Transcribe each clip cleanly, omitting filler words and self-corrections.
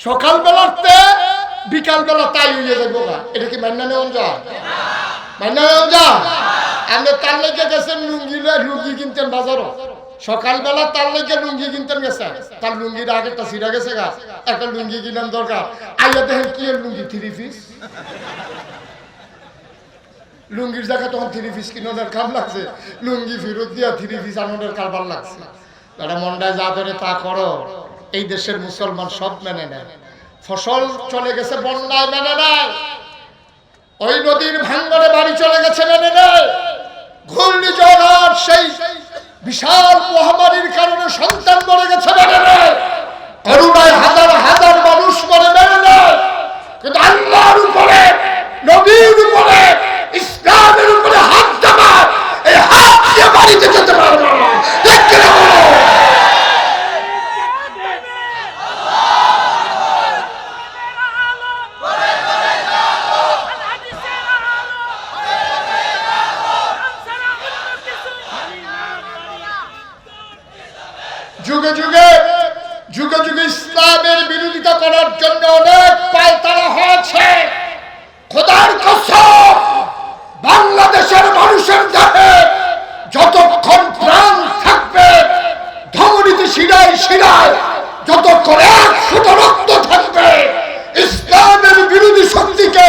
সকাল বেলাতে বিকাল বেলা তাই হয়ে যাবো গা, এটা কি মান্না নেওয়া যায়? মান্না নেওয়া যায়? আপনি তার লেগে গেছেন লুঙ্গি কিনতেন বাজারও, সকালবেলা তার লেগে লুঙ্গি কিনতেন গেছেন, তার লুঙ্গির আগেরটা ছিঁড়া গেছে গা, একটা লুঙ্গি কিনার দরকার, আইয়া দেখেন কি লুঙ্গি 3 পিস, লুঙ্গির জায়গা তখন 3 পিস কিনোনের কাম লাগছে, লুঙ্গি ফেরত দিয়া 3 পিস আনোনের কারবার লাগছে। এটা মন্ডায় যা ধরে তা করো, এই দেশের মুসলমান সব মেনে নেয়। ফসল চলে গেছে বন্যায় মেনে নেয়, ওই নদীর ভাঙ্গনে বাড়ি চলে গেছে মেনে নেয়, ঘূর্ণিঝড় সেই বিশাল মহামারীর কারণে সন্তান মরে গেছে মেনে নেয়, করোনায় হাজার হাজার মানুষ মরে মেনে নেয়। কিন্তু আল্লাহর উপরে, নবীর উপরে, ইসলামের উপরে হাত দেওয়া, এই হাত দিয়ে বাড়িতে যেতে পারবে না। ঠিক কিনা বলো? যুগে যুগে যুগে যুগে ইসলামের বিরোধিতা করার জন্য অনেক পায়তারা হয়েছে। খোদার কসম, বাংলাদেশের মানুষের দেহে যতক্ষণ প্রাণ থাকবে, ধমনীতে শিরায় শিরায় যতক্ষণ 1 ফোঁটা রক্ত থাকবে, ইসলামের বিরোধী শক্তিকে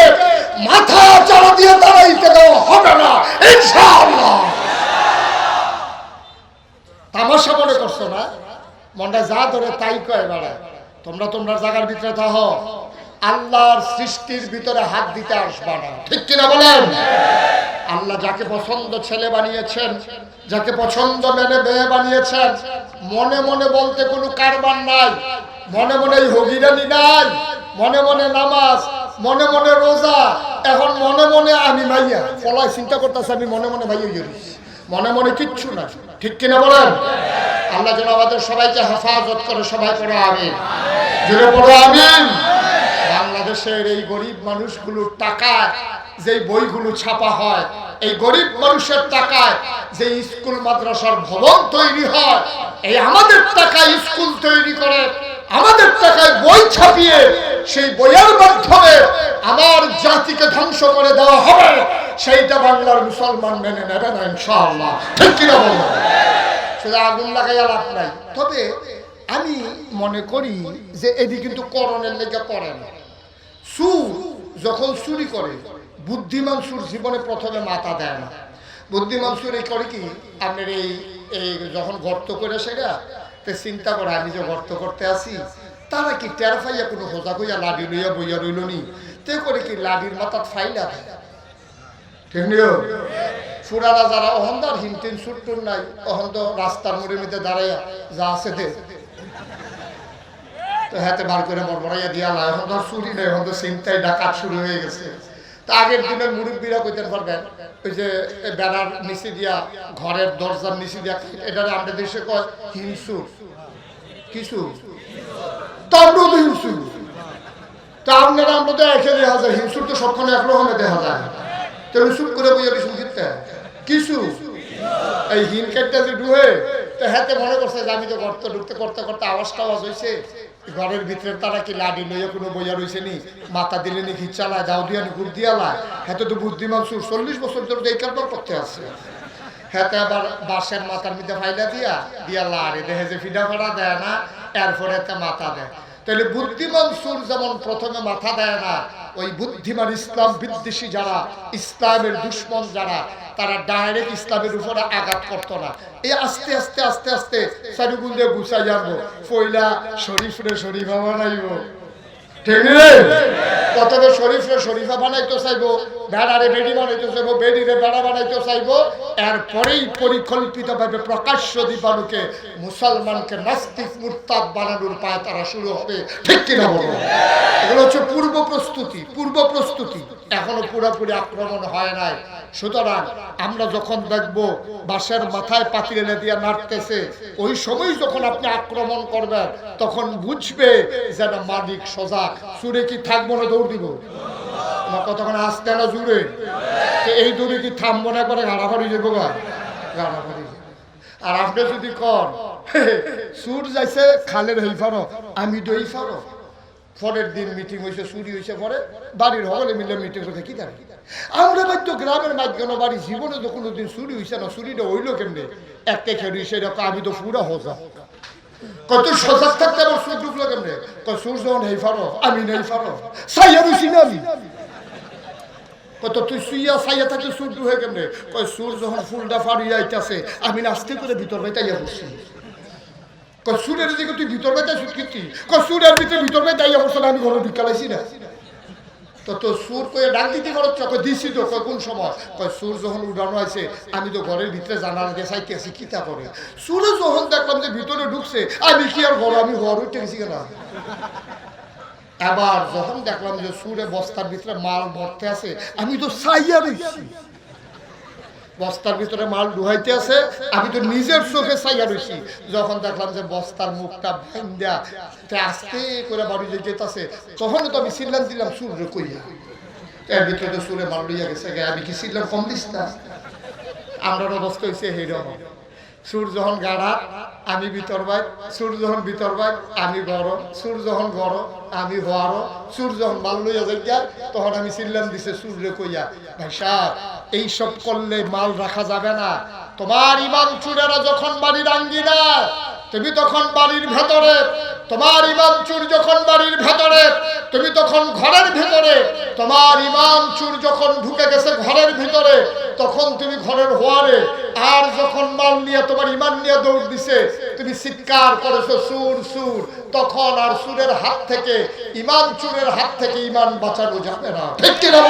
মাথা চাড়া দিয়ে দাঁড়াইতে দেওয়া হবে না ইনশাআল্লাহ। তামাশা মনে করছো না? মনটা যা ধরে তাই কয় বেড়া, তোমরা তোমার জায়গার ভিতরে থাকো, আল্লাহর সৃষ্টির ভিতরে হাত দিতে আসবা না। ঠিক কিনা বলেন? আল্লাহ যাকে পছন্দ ছেলে বানিয়েছেন, যাকে পছন্দ মেয়ে বানিয়েছেন, মনে মনে বলতে কোনো কারবার নাই, মনে মনে হগিরানি নাই, মনে মনে নামাজ, মনে মনে রোজা, এখন মনে মনে আমি মাইয়া ফলায় চিন্তা করতেছে আমি মনে মনে ভাইয়া গেছি, মনে মনে কিচ্ছু না। ঠিক কিনা বলেন? আল্লাহ যেন আমাদের সবাইকে হেফাজত করে, সবাই পড়ো আমিন, জুড়ে পড়ো আমিন। বাংলাদেশের এই গরিব মানুষগুলোর টাকায় যে বইগুলো ছাপা হয়, এই গরিব মানুষের টাকায় যে স্কুল মাদ্রাসার ভবন তৈরি হয়, এই আমাদের টাকায় স্কুল তৈরি করে, আমাদের টাকায় বই ছাপিয়ে সেই বইয়ের মাধ্যমে আমার জাতিকে ধ্বংস করে দেওয়া হবে, সেইটা বাংলার মুসলমান মেনে নেবে না ইনশাআল্লাহ। ঠিক কিনা বলবো? সেটা আগুন লাগাইয়া লাভ নাই। তবে আমি মনে করি যে এটি কিন্তু করণের লেগে করে না। সুর যখন চুরি করে, বুদ্ধিমান সুর জীবনে প্রথমে মাথা দেয় না। বুদ্ধিমান সুর এই করে কি, আপনার এই যখন গর্ত করে সেটা চিন্তা করে আমি যে গর্ত করতে আসি, তারা কি টের ফাইয়া কোনো হোজা কইয়া লাডি লইয়া বইয়া রইল নি, তে করে কি লাডির মাথাত ফাইলা দেয়। ঠিক নিও? সুরারা যারা অহন্দার হিমতিন সুরটুর নাই, অহন্ত রাস্তার মোড়ের মধ্যে দাঁড়াইয়া যা আছে দে তো হাতে বার করে মরমরাইয়া দিয়া লা, এখন তো চুরি নেই, এখন তো চিন্তায় ডাকাত শুরু হয়ে গেছে। তা আগের দিনের মুরব্বীরা কইতে পারবেন, ওই যে বেড়ার নিচে দিয়া, ঘরের দরজার নিচে দিয়া, এটা আমাদের দেশে কয় হিংসুর, কিছু তামরু হিংসুর, তা আপনারা আমরা তো একে দেখা যায়, হিংসুর তো সবখানে একরকমে দেখা যায়, তো চুপ করে বইয়া বিশুন কিনতে কিছু এই হিন কেটটা যে ডুহে, তো হাতে মনে করছে যে আমি তো গর্ত ঢুকতে করতে করতে আওয়াজটা আওয়াজ হয়েছে, ঘরের ভিতরে তারা কি লাডি লইয়া কোনো বইয়া রয়েছে নি, মাথা দিলে নি ঘির চালায়, দাও দিয়া নি গুড় দিয়া লায়, হাতে তো বুদ্ধিমান সুর 40 বছর ধরে এই কারবার করতে আছে। হাতে আবার বাঁশের মাথার মধ্যে ফাইলা দিয়া দিয়া লাড়ে দেখে যে ফিডা ফাড়া দেয় না, এরপরে হাতে মাথা দেয়। তাহলে বুদ্ধিমান সুর যেমন প্রথমে মাথা দেয় না, ওই বুদ্ধিমান ইসলাম বিদ্বেষী যারা, ইসলামের দুশ্মন যারা, তারা ডাইরেক্ট ইসলামের উপরে আঘাত করতো না। এই আস্তে আস্তে আস্তে আস্তে চারিগুল দিয়ে গুছাই যাবো, পয়লা শরীফরে শরীফা বানাইব, ঠিক রে? প্রথমে শরীফরে শরীফা বানাইতে চাইবো, বেড়ারে বেড়ি বানাইতে চাইবো, বেড়িরে বেড়া বানাইতে চাইবো, এরপরেই পরিকল্পিত ভাবে প্রকাশ্য দিবানুকে মুসলমানকে নাস্তিক মুরতাদ বানানোর পায় তারা শুরু হবে। ঠিক কিনা বলো? এগুলো হচ্ছে পূর্ব প্রস্তুতি, পূর্ব প্রস্তুতি, এখনো পুরোপুরি আক্রমণ হয় নাই। সুতরাং আমরা যখন দেখবো বাঁশের মাথায় পাতিল এনে দিয়া নাড়তেছে, ওই সময় যখন আপনি আক্রমণ করবেন, তখন বুঝবে যে না মালিক সজাগ। সুরে কি থাকবো না দৌড় দিব? আমার কতক্ষণ আসতে না জুড়ে, এই দূরে কি থামবো না, করে গাড়াফাড়ি যাবো গা, গাড়াফাড়ি। আর আপনি যদি কর সুর যাইছে খালের হই ফারো, আমি দই ফারো, পরের দিন মিটিং হয়েছে, চুরি হয়েছে, পরে বাড়ির সকলে মিলে মিটিং করতে কি থাকে আমরা তো গ্রামের মাঝখানে বাড়ি জীবনে তো কোনোদিন চুরি হয়েছে না, চুরিটা হইলো কেমনে একটা খেয়ে সেরকম আমি তো পুরা হজা কত সজাগ থাকতে আবার সুর ঢুকলো কেমনে সুর যখন হেই ফারো আমি নেই ফারো সাইয়া রুইছি না আমি কত তুই শুইয়া সাইয়া থাকলে সুর ঢুকে কেমনে সুর যখন ফুলটা ফাড়িয়া আইতাছে আমি নাস্তে করে ভিতর বাইতাইয়া বসছি সুরের দিকে তুই ভিতর বাইতে সুর কিনছি সুরের ভিতরে ভিতর বাইতাইয়া বসছে আমি ঘরে ঢুকালাইছি না তো সুর কয়ে ডাক দিতে পারো দিছি তো কোন সময় সুর যখন উড়ানো আছে আমি তো ঘরের ভিতরে জানার দিয়ে চাইতে আছি কিতা করে সুরে যখন দেখলাম যে ভিতরে ঢুকছে আমি কি আর ঘর আমি ঘর উঠে গেছি কেনা এবার যখন দেখলাম যে সুরে বস্তার ভিতরে মাল ভরতে আছে আমি তো চাইয়া রয়েছি বস্তার ভিতরে মাল ঢুকাইতে আছে আমি তো নিজের চোখে চাইয়া রয়েছি যখন দেখলাম যে বস্তার মুখটা ভাঙ্গা আস্তে করে বাড়ি যেতেছে তখন তো আমি চিল্লাম দিলাম সুরে কইয়া এর ভিতরে তো সুরে মাল লইয়া গেছে আমি কি চিল্লাম কম দিস না আমরা অবস্থা হয়েছে সেইরকম সুর যখন গাড়া আমি ভিতর বাই সুর যখন ভিতর বাই আমি গরম সুর যখন গরম আমি হওয়ারও সুর যখন মাল লইয়া যাই তখন আমি চিল্লাম দিছে সুরে কইয়া ভাই সাহেব এইসব করলে মাল রাখা যাবে না তোমার ইমান চুরেরা যখন বাড়ির আঙ্গিনা তুমি তখন বাড়ির ভেতরে তোমার ইমান চুর যখন বাড়ির ভেতরে তুমি তখন ঘরের ভেতরে তোমার ইমান চুর যখন ঢুকে গেছে ঘরের ভিতরে তখন তুমি ঘরের হওয়ারে আর যখন মাল নিয়ে তোমার ইমান নিয়ে দৌড় দিছে তুমি চিৎকার করেছো সুর সুর তখন আর সুরের হাত থেকে ইমান চুরের হাত থেকে ইমান বাঁচানো যাবে না ঠিক কি না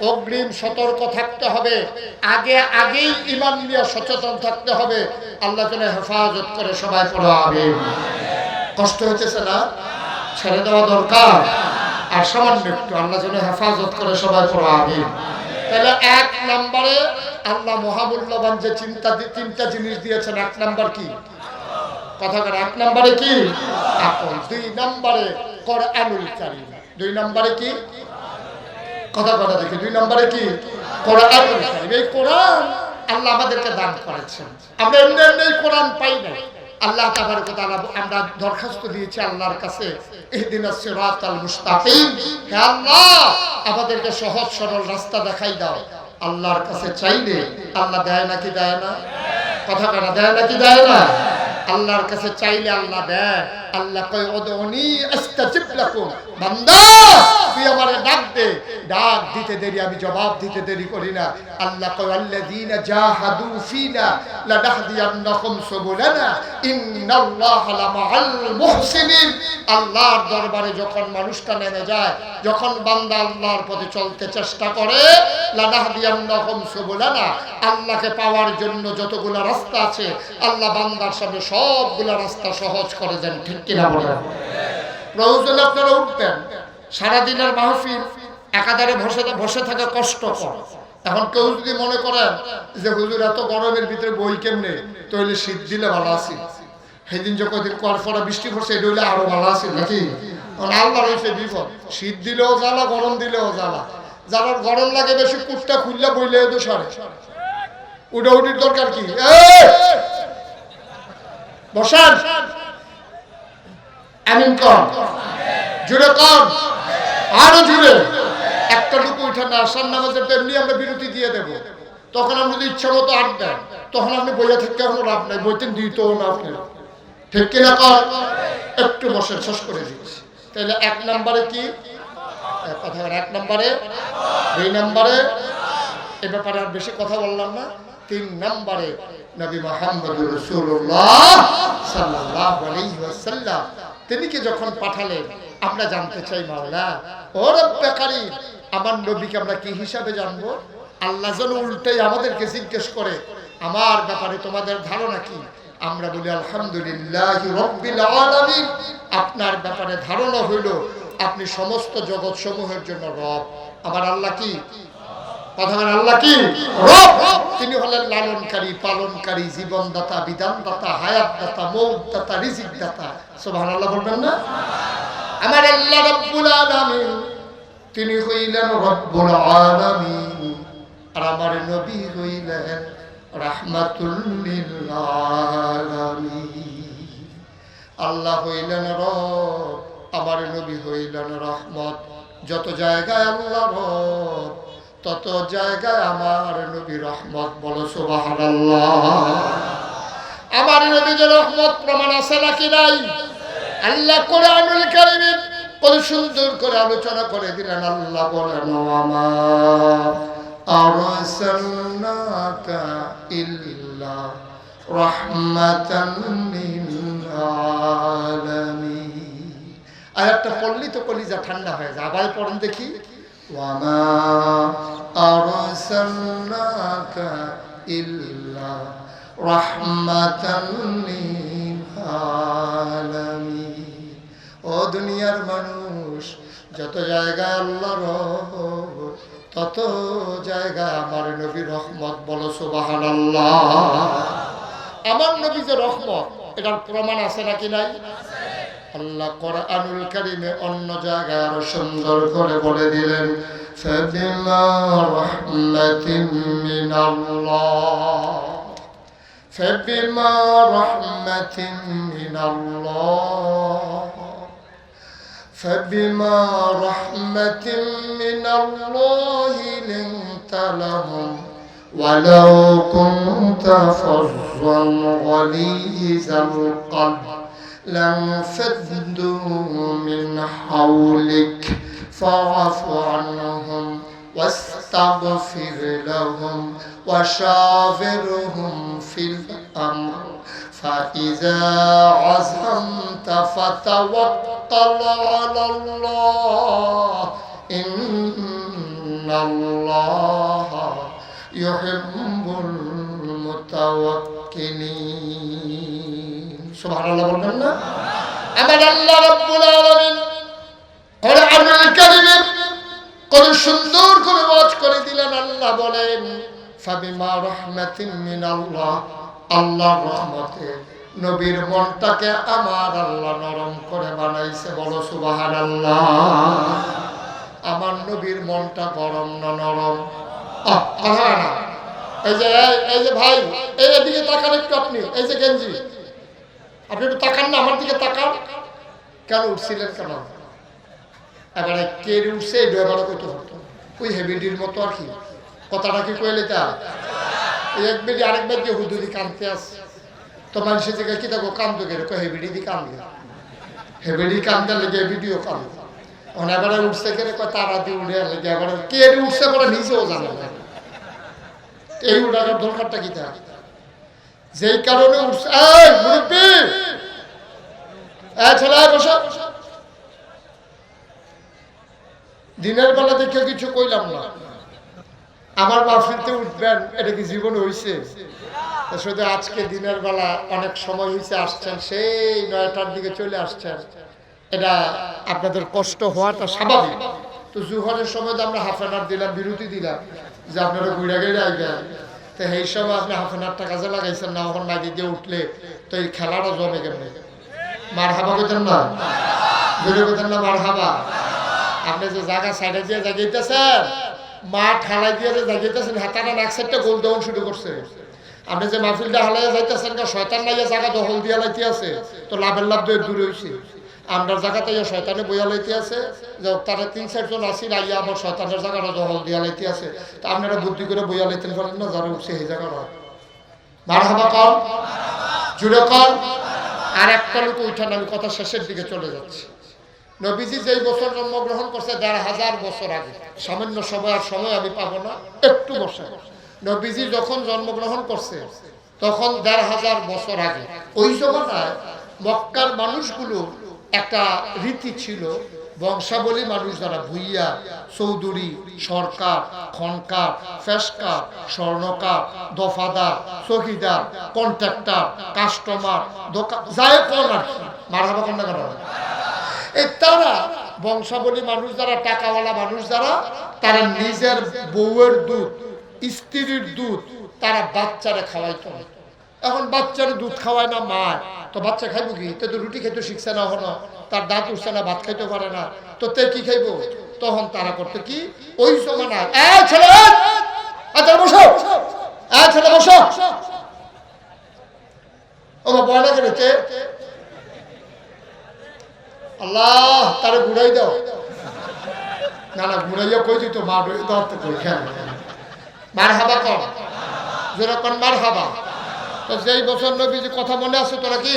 অগ্রিম সতর্ক থাকতে হবে আগেই ঈমান নিয়ে সচেতন থাকতে হবে আল্লাহ যেন হেফাজত করে সবাই পড়ো আমিন কষ্ট হইতেছে না ছেড়ে দেওয়া দরকার আর সামান্য একটু আল্লাহ যেন হেফাজত করে সবাই পড়ো আমিন তাহলে এক নম্বরে আল্লাহ মহামূল্যবান যে তিনটা জিনিস দিয়েছেন এক নম্বর কি কথা বলে এক নম্বরে কি আকল দুই নম্বরে কোরআনুল কারীম দুই নম্বরে কি কথা কথা দেখি দুই নম্বরে কি কোরআনুল কারীম এই কোরআন আল্লাহ আমাদেরকে দান করেছেন আমরা এমনি কোরআন পাই না আল্লাহ তাবারক ওয়া তাআলা আমরা দরখাস্ত দিয়েছি আল্লাহর কাছে ইহদিনাস সিরাতাল মুস্তাকিম হে আল্লাহ আমাদেরকে সহজ সরল রাস্তা দেখাই দাও আল্লাহর কাছে চাইলে আল্লাহ দেয় নাকি দেয় না কথা বলা দেয় নাকি দেয় না আল্লাহর কাছে চাইলে আল্লাহ দেয় আল্লাহ কয় উদউনি আস্তাজিব লাকুম বান্দা তুই আমারে ডাক দিতে দেরি আমি জবাব দিতে দেরি করি না আল্লাহ কয় আল্লাযীনা জাহাদু ফিনা লানাহদিয়ান্নাহুম সুবুলানা ইন্নাল্লাহা লামাআল মুহসিনিন আল্লাহর দরবারে যখন মানুষটা নেমে যায় যখন বান্দা আল্লাহর পথে চলতে চেষ্টা করে লানাহদিয়ান্নাহুম সুবুলানা আল্লাহকে পাওয়ার জন্য যতগুলো রাস্তা আছে আল্লাহ বান্দার সামনে সবগুলো রাস্তা সহজ করে দেন ঠিক কিনা বলেন প্রয়োজন আপনারা উঠবেন সারাদিনের মাহফিল একাধারে বসে থাকা কষ্টকর এখন কেউ যদি মনে করেন যে হুজুর এত গরমের ভিতরে বই কেমনে তাহলে শীত দিলে ভালো আছে সেদিন যে কদিন কড়া বৃষ্টি পড়ছে এটা হইলে আরো ভালো আছে নাকি আল্লাহ রয়েছে বিপদ শীত দিলেও জ্বালা গরম দিলেও জ্বালা যারা গরম লাগে বেশি কুটটা খুললে বইলে তো সারে উঠাউটির দরকার কি বসান আমিন কর জুড়ে কর আরো জুড়ে একটা লুকু উঠে না আসার নামাজের তেমনি আমরা বিরতি দিয়ে দেব তখন আপনি যদি ইচ্ছা মতো আট দেন তখন আপনি বইয়া থেকে কোনো লাভ নাই বইতেন দিত না আপনি ঠিক কিনা কর একটু বসে শেষ করে দিচ্ছি তাহলে এক নম্বরে কি কথা এক নম্বরে দুই নম্বরে এ ব্যাপারে আর বেশি কথা বললাম না তিন নম্বরে নবী মুহাম্মদুর রাসূলুল্লাহ সাল্লাল্লাহু আলাইহি ওয়াসাল্লাম তিনিকে যখন পাঠালেন আমরা জানতে চাই মাওলা ও রব্বে কারীম আমার নবীকে আমরা কি হিসাবে জানবো আল্লাহ যেন উল্টাই আমাদেরকে জিজ্ঞেস করে আমার ব্যাপারে তোমাদের ধারণা কি আমরা বলি আলহামদুলিল্লাহি রাব্বিল আলামিন আপনার ব্যাপারে ধারণা হইল আপনি সমস্ত জগৎ সমূহের জন্য রব আমার আল্লাহ কি কথা বলেন আল্লাহ কি রব তিনি হলেন লালনকারী পালনকারী জীবনদাতা বিধানদাতা হায়াতদাতা মৌতদাতা রিজিকদাতা সুবহানাল্লাহ বলবেন না আমার আল্লাহ রব্বুল আলামিন তিনি হইলেন রব্বুল আলামিন আর আমার নবী হইলেন রাহমাতুল লিল আলামিন আল্লাহ হইলেন রব আমার নবী হইলেন রহমত। যত জায়গায় আল্লাহ রব, তত জায়গায় আমার নবী রহমত। বলো সুবহানাল্লাহ। আমার নবী যে রহমত প্রমাণ আছে নাকি নাই? আল্লাহ কোরআনুল কারীমে কত সুন্দর করে আলোচনা করে দিলেন। আল্লাহ বলেন, ওয়ামা আরসালনাকা ইল্লা রাহমাতান লিল আলামিন। আয়াতটা পড়লি তো কলিজা ঠান্ডা হয়ে যায়। আবার পড়েন দেখি, ওয়ামা আরসালনাকা ইল্লা রাহমাতান লিল আলামিন। ও দুনিয়ার মানুষ, যত জায়গায় আল্লাহ রহমত, তত জায়গায় আমার নবী রহমত। বলো সুবহানাল্লাহ। আমার নবী যে রহমত, এটার প্রমাণ আছে নাকি নাই? আল্লাহ কোরআনুল কারীমে অন্য জায়গায় আরো সুন্দর করে বলে দিলেন, ফাবিমা রাহমাতিন মিনাল্লাহ, ফাবিমা রাহমাতিন মিনাল্লাহ, ফাবিমা রাহমাতিন মিনাল্লাহি লিনতা লাহুম ওয়ালাউ কুনতা ফাযযান গালিযাল কলব لانفضوا من حولك فاعف عنهم واستغفر لهم وشاورهم في الأمر فإذا عزمت فتوكل على الله إن الله يحب المتوكلين সুবহানাল্লাহ বলবেন না? আমার আল্লাহ রাব্বুল আলামিন কোরআনুল কারীমে কত সুন্দর করে ওয়াজ করে দিলেন। আল্লাহ বলেন, ফাবিমা রাহমাতিন মিনাল্লাহ, আল্লাহর রহমতে নবীর মনটাকে আমার আল্লাহ নরম করে বানাইছে। বলো সুবহানাল্লাহ। আমার নবীর মনটা গরম না নরম? এই যে ভাই, এইদিকে তাকান একটু। আপনি এই যে গেঞ্জি, আপনি একটু তাকান না, আমার দিকে তাকান। কেন উঠছিলেন কেন? এবারে কে উঠছে এই এবারে কত হতো ওই হেভিডির মতো আর কি। কথাটা কি কইলে তা এক বেদি আরেক বেদি হুদুরি কানতে আসে তো মানুষের জায়গায় কি দেখো কান্দো গেলে হেভিডি দি কান্দে, হেভিডি কান্দে লেগে ভিডিও কান্দে। এবারে উঠছে কেন তারা দিয়ে উঠে লেগে এবারে কে উঠছে বলে নিজেও জানে না। এই উঠার দরকারটা কি তা? যেই কারণে উঠছে। এই মুরব্বি, ছেলে বসো। দিনের বেলা দেখে কিছু কইলাম না, আমার মাহফিলতে উঠবেন, এটা কি জীবন হইছে? শুধু আজকে দিনের বেলা অনেক সময় হয়েছে, আসছেন সেই 9টার দিকে চলে আসছেন, এটা আপনাদের কষ্ট হওয়াটা স্বাভাবিক। তো জুহরের সময় তো আমরা হাফ অ্যান আওয়ার দিলাম, বিরতি দিলাম যে আপনারা ঘুরে গেলে আইবেন। তো এই সময় আপনি হাফ অ্যান আওয়ারটা কাজে লাগাইছেন না, এখন মাঝে দিয়ে উঠলে তো এই খেলাটা জমে কেমনে? মার হাবা কইতেন না, জোরে কইতেন না মার হাবা। আপনি যে জায়গা সাইডে দিয়ে জাগিয়েছেন, মাঠ হালাই দিয়ে যে জাগিয়েছেন, হাতাটা এক সাইডটা গোল দেওয়ান শুরু করছে। আপনি যে মাহফিলটা হালাইয়া যাইতেছেন, শয়তান লাইয়া জায়গা দখল দিয়া লাইতে আছে, তো লাভের লাভ দূরে হয়েছে। আমরার জায়গাতে শয়তানে বইয়া লাইতে আছে, যে তারা 3-4 জন আসিল আইয়া আবার শয়তানের জায়গাটা দখল দিয়া লাইতে আছে। তো আপনারা বুদ্ধি করে বইয়া লাইতেন পারেন না, যারা উঠছে এই জায়গাটা। মার হাবা কর, জুড়ে কর। আর একটা লোক উঠান, আমি কথা শেষের দিকে চলে যাচ্ছি। নবীজি যেই বছর জন্মগ্রহণ করছে 1500 বছর আগে, সামান্য সময় আর সময় আমি পাবো না, একটু বসে। নবীজি যখন জন্মগ্রহণ করছে তখন 1500 বছর আগে, ওই জমানায় মক্কার মানুষগুলো একটা রীতি ছিল, বংশাবলী মানুষ যারা ভুইয়া, চৌধুরী, সরকার, খনকার, ফেসকার, স্বর্ণকার, দফাদার, চৌকিদার, কন্ট্রাক্টর, কাস্টমার, দোকান, যায় কোন আর কি, মারহাবা কন্যা কেন? এই তারা বংশাবলী মানুষ যারা, টাকাওয়ালা মানুষ যারা, তারা নিজের বউয়ের দুধ, স্ত্রীর দুধ তারা বাচ্চারা খাওয়াইতো। এখন বাচ্চারা দুধ খাওয়ায় না মা, তো বাচ্চা খাইবো কি? তো রুটি খাইতে শিখছে না, হলো তার দাঁত উঠছে না, ভাত খাইতে পারে না, তো তে কি খাইবো? তখন তারা করতো কি, ওই জমানায় ছেলে বসো, ছেলে বসো, ও বয়না করেছে আল্লাহ তারে ঘুরাই দাও। না না ঘুরাইয়া কই দিত মা দাও তো কই খেয়াল মারহাবা কর যেরকম মারহাবা। তো যেই বছর নবীজি কথা মনে আছে তোরা কি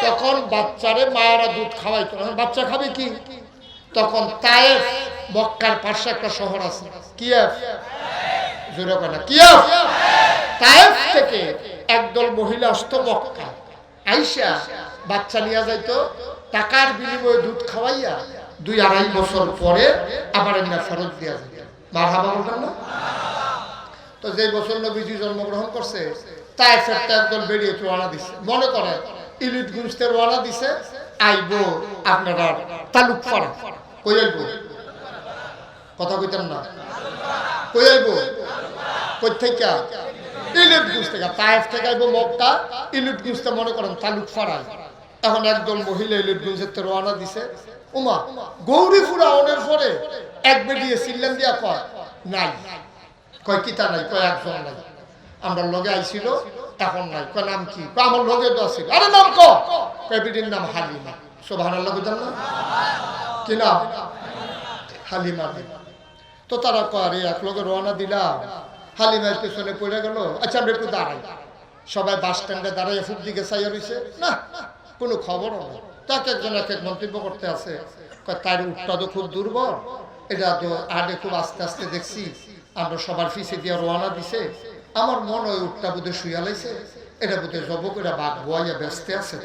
তখন বাচ্চারে মায়েরা দুধ খাওয়াইতো। তখন বাচ্চা খাবে কি তখন তায়েফ মক্কার পাশে একটা শহর আছে কিয়েভ যেরকম না কিয়েভ তায়েফ থেকে একদল মহিলা আসতো মক্কা আইসা বাচ্চা নিয়ে যাইতো টাকার বিনিময়ে দুধ খাওয়াইয়া 2-2.5 বছর পরে আবার এমনি ফেরত দিয়া যেত। মারহাবা বলতেন না? তো যে বছর নবীজি জন্মগ্রহণ করছে তায়েফের একদল বেরিয়ে রওনা দিছে। মনে করেন ইলিট গুনতে রওনা দিছে আইবো আপনারা তালুক পাড়া। কই আইবো কথা কইতেন না? কই আইবো কই থেকে? ইলিট গুনতে থেকে তায়েফ থেকে আইবো মক্কা। ইলিট গুনতে মনে করেন তালুক পাড়ায়। এখন একদল মহিলা ইলিট গুনতে রওনা দিছে। উমা গৌরীপুরা অনের পরে এক বেরিয়ে সিল্লাম দিয়া কয় নাই। কয় কিতা নাই? কয় একজন নাই। আমরা লগে আইছিল এখন নাই। কয় নাম কি? কয় আমার লগে তো আছিল। আরে নাম কয় বিটির নাম হালিমা। সুবহানাল্লাহ বুঝলেন না? কি নাম? হালিমা। তো তারা কয় আরে এক লগে রওনা দিলাম হালিমার পেছনে পড়ে গেল। আচ্ছা আমরা একটু দাঁড়াই। সবাই বাস স্ট্যান্ডে দাঁড়াই ফুক দিকে চাইয়া রয়েছে না কোনো খবরও নেই। তাকে একজন এক এক মন্তব্য করতে আছে তার উঠটা তো খুব দুর্বল এটা তো আগে খুব আস্তে আস্তে দেখছি আমরা সবার ফিসে দিয়ে রওনা দিছে আমার মনে হয় উঠটা বোধহয় শুয়া লাইছে এটা বোধহয় জব করে বাঘ বোয়াইয়া ব্যস্ত আছে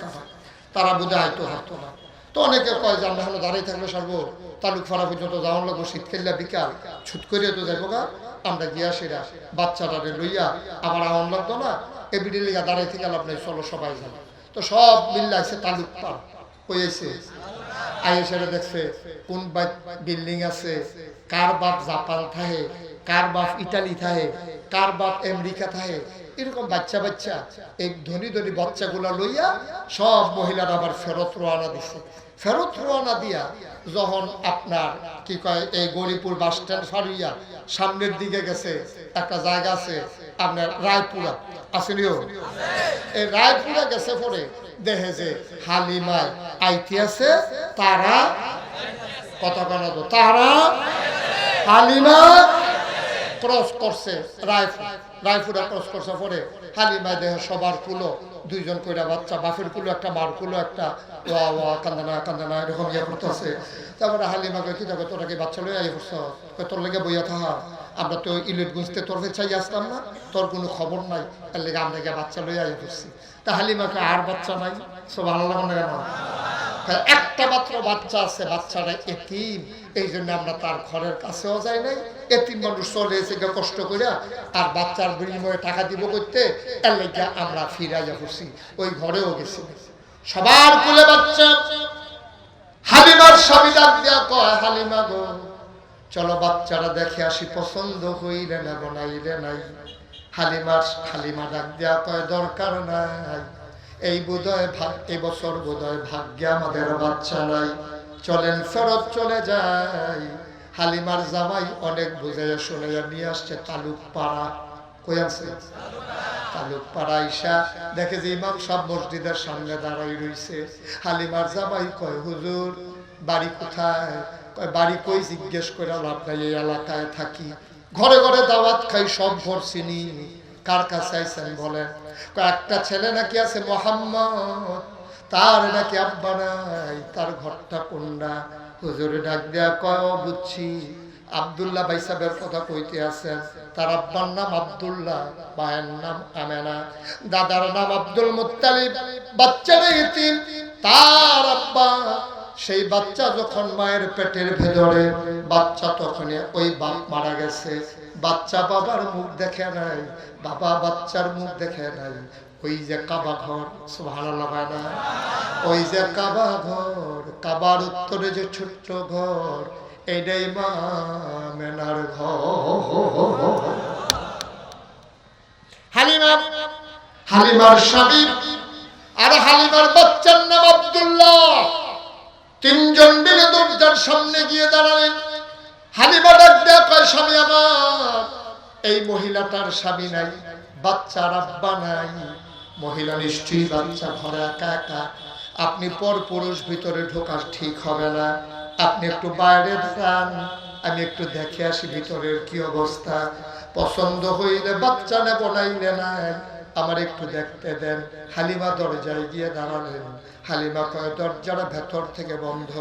তারা বোধহয় আইতো হাঁটতো না। তো অনেকে কয় যে আমরা হলো দাঁড়িয়ে থাকলে সারবো তালুক ফাড়া পর্যন্ত যাওয়ার লাগবো শীত খেললে বিকাল ছুট করিয়া তো যাইব গা আমরা গিয়া সেরা বাচ্চাটারে লইয়া আবার আওয়ান লাগতো না এবিডি লিগা দাঁড়িয়ে থেকে লাভ নাই চলো সবাই যাবে। তো সব মিল্লা আছে তালুক পাড় হয়েছে আইএসএরা দেখছে কোন বিল্ডিং আছে কার বাপ জাপান থাকে কার বাপ ইটালি থাকে কার বাপ আমেরিকা থাকে এরকম বাচ্চা বাচ্চা এই ধনী ধনী বাচ্চাগুলা লইয়া সব মহিলারা আবার ফেরত রওনা দিছে। ফেরত রওনা দিয়া যখন আপনার কি কয় এই গৌরীপুর বাস স্ট্যান্ড ফারিয়া সামনের দিকে গেছে একটা জায়গা আছে আপনার রায়পুরা আসেনিও এই রায়পুরা গেছে পরে দেখে যে হালিমায় আইতে আছে তারা কথা কানা তো তারা হালিমা ক্রস করছে রায়পুরা ক্রস করছে পরে হালিমায় দেখে সবার কুলো দুইজন কইরা বাচ্চা বাপের কুলো একটা মার কুলো একটা ওয়া ওয়া কান্দানা এরকম ইয়ে করতেছে। তারপরে হালিমাকে কি দেখো তোরা কি বাচ্চা লইয়া ইয়ে করছ তোর লেগে বইয়া থাকা আমরা তো ইলিট গুঁজতে তোর চাই আসতাম না তোর কোনো খবর নাই তার লেগে আমরা গিয়ে বাচ্চা লইয়া ইয়ে করছি। তা হালিমাকে আর বাচ্চা নাই সব ভালো লাগে না কেন একটা মাত্র বাচ্চা আছে বাচ্চাটা এতিম এই জন্য আমরা তার ঘরের কাছেও যাই নাই এতিম মানুষ চলে এসে কষ্ট করে আর বাচ্চার বিনিময়ে টাকা দিব করতে এর লেগে আমরা ফিরাইয়া করছি ওই ঘরেও গেছি সবার কোলে বাচ্চা। হালিমার স্বামী ডাক দিয়া কয় হালিমা গো চলো বাচ্চারা দেখে আসি পছন্দ হইলে না বনাইলে নাই। হালিমা ডাক দিয়া কয় দরকার নাই এই বোধহয় এবছর বোধহয় ভাগ্যে আমাদের বাচ্চা নাই চলেন ফেরত চলে যাই। হালিমার জামাই অনেক বুঝাইয়া শুনাইয়া নিয়ে আসছে তালুক পাড়া। কই আছে তালুক পাড়া আইসা দেখে যে ইমাম সব মসজিদের সামনে দাঁড়াই রইছে। হালিমার জামাই কয় হুজুর বাড়ি কোথায়? কয় বাড়ি কই জিজ্ঞেস করে লাভ নাই এই এলাকায় থাকি ঘরে ঘরে দাওয়াত খাই সব ভোর চিনি কার কাছে আইছেন বলেন? একটা ছেলে নাকি আছে মোহাম্মদ তার নাকি আব্বা নাই তার ঘরটা কোনটা? হুজুরে ডাক দেয়া কয় ও বুঝছি আব্দুল্লাহ ভাই সাহেবের কথা কইতে আছেন তার আব্বার নাম আব্দুল্লাহ মায়ের নাম আমেনা দাদার নাম আব্দুল মুত্তালিব বাচ্চারা ইতিম তার আব্বা সেই বাচ্চা যখন মায়ের পেটের ভেতরে বাচ্চা তখন ওই বাপ মারা গেছে বাচ্চা বাবার মুখ দেখে নাই বাবা বাচ্চার মুখ দেখে নাই। ওই যে কাবা ঘর সুবহানাল্লাহ না ওই যে কাবা ঘর কাবার উত্তরে যে ছোট্ট ঘর এইটাই মা মেনার ঘর। হালিমার স্বামী আর হালিমার বাচ্চার নাম আব্দুল্লাহ তিনজন মিলে দরজার সামনে গিয়ে দাঁড়ালেন। হালিমা ডাক দেয়া কয় স্বামী আমার এই মহিলাটার স্বামী নাই বাচ্চার আব্বা নাই মহিলা নিশ্চয়ই বাচ্চা ঘরে একা একা আপনি পর পুরুষ ভিতরে ঢোকা ঠিক হবে না, আপনি একটু বাইরে যান, আমি একটু দেখে আসি ভিতরের কি অবস্থা, পছন্দ হইলে বাচ্চা নেব নাইলে নাই, আমার একটু দেখতে দেন। হালিমা দরজায় গিয়ে দাঁড়ালেন। হালিমা কয় দরজাটা ভেতর থেকে বন্ধ।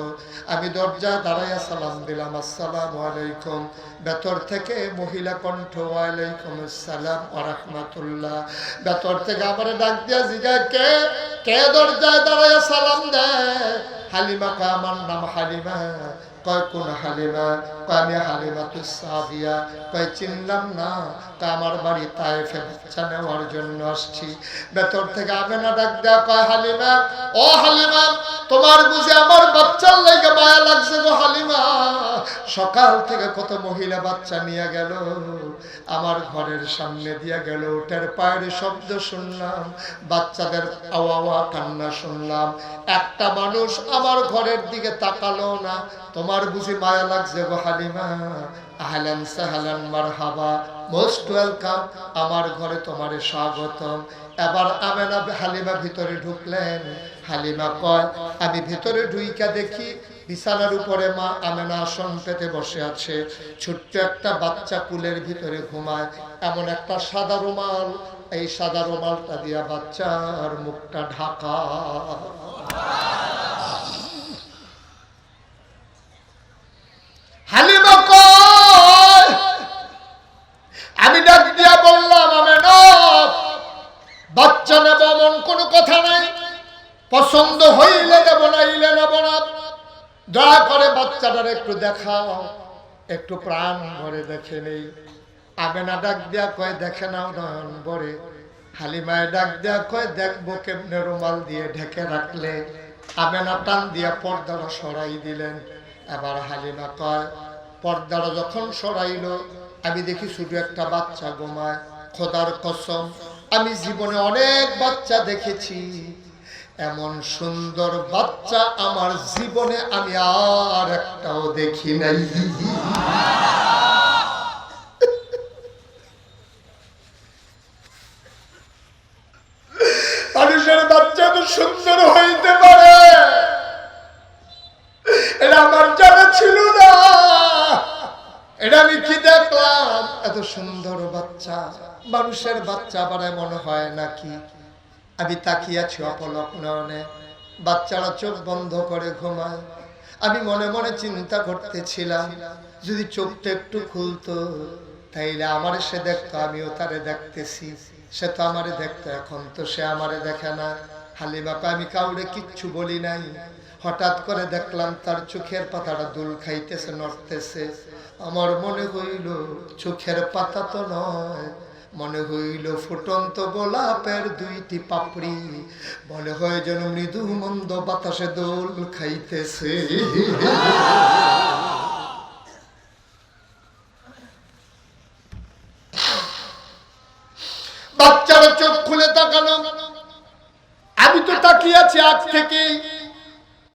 আমি দরজা দাঁড়াইয়া সালাম দিলাম, আসসালামু আলাইকুম। ভেতর থেকে মহিলা কণ্ঠ, ওয়ালাইকুম আসসালাম ওয়া রাহমাতুল্লাহ। ভেতর থেকে আমারে ডাক দিয়া জিজ্ঞাসা, কে কে দরজায় দাঁড়াইয়া সালাম দেয়? হালিমা কয় আমার নাম হালিমা। কয় কোন হালিমা? কয় আমি হালিমাতুস সাদিয়া। কয় চিনলাম না। কয় আমার বাড়ি তায়েফে বাচ্চা নেওয়ার জন্য আসছি। ভেতর থেকে আমেনা ডাক দেয়া কয় হালিমা, ও হালিমা, তোমার বুঝি আমার বাচ্চার লাগে মায়া লাগছে গো হালিমা? সকাল থেকে কত মহিলা বাচ্চা নিয়ে গেল, আমার ঘরের সামনে দিয়ে গেল, ওটার পায়ের শব্দ শুনলাম, বাচ্চাদের আওয়া কান্না শুনলাম, একটা মানুষ আমার ঘরের দিকে তাকালো না। তোমার বুঝি মায়া লাগছে গো হালিমা? আহলান সাহলান মারহাবা, মোস্ট ওয়েলকাম, আমার ঘরে তোমারে স্বাগতম। এবার আমেনা হালিমা ভিতরে ঢুকলেন। হালিমা কয় আমি ভিতরে ঢুইকা দেখি বিছানার উপরে মা আমেনা আসন পেতে বসে আছে, ছোট্ট একটা বাচ্চা কুলের ভিতরে ঘুমায়, এমন একটা সাদা রুমাল, এই সাদা রুমালটা দিয়া বাচ্চার মুখটা ঢাকা। হালিমা কয় আমি ডাক দিয়া বললাম আমেনা, বাচ্চা নেব এমন কোনো কথা নাই, পছন্দ হইলে নেব নাইলে নেব না, দয়া করে বাচ্চাটার একটু দেখাও, একটু প্রাণ ভরে দেখে নেই। আমেনা ডাক দিয়া কয় দেখে নাও নয়ন ভরে। হালিমায় ডাক দেয়া কয় দেখবো কেমনে রুমাল দিয়ে ঢেকে রাখলে। আমেনা টান দিয়া পর্দাটা সরাই দিলেন। এবার হালিমা কয় পর্দাটা যখন সরাইল, আমি দেখি শুধু একটা বাচ্চা ঘুমায়। খোদার কসম, আমি জীবনে অনেক বাচ্চা দেখেছি, এমন সুন্দর বাচ্চা আমার জীবনে আমি আর একটাও দেখি নাই। মানুষের বাচ্চা তো সুন্দর হইতে পারে, এটা আমার জানা ছিল না। এটা আমি কি দেখলাম, এত সুন্দর বাচ্চা, মানুষের বাচ্চা আবার এমন হয় নাকি? আমি তাকিয়াছি অপলক নয়নে, বাচ্চারা চোখ বন্ধ করে ঘুমায়। আমি মনে মনে চিন্তা করতেছিলাম, যদি চোখটা একটু খুলতো তাইলে আমারে সে দেখতো, আমিও তারে দেখতেছি, সে তো আমারে দেখতো, এখন তো সে আমারে দেখে না। হালিমাকে আমি কাউরে কিচ্ছু বলি নাই। হঠাৎ করে দেখলাম তার চোখের পাতাটা দুল খাইতেছে, নড়তেছে। আমার মনে হইল চোখের পাতা তো নয়, মনে হইল ফুটন্ত গোলাপের দুইটি পাপড়ি, মনে হয় যেন মৃদু মন্দ বাতাসে দোল খাইতেছে। বাচ্চারা চোখ খুলে তাকালো, আমি তো তাকিয়ে আছি আজ থেকেই।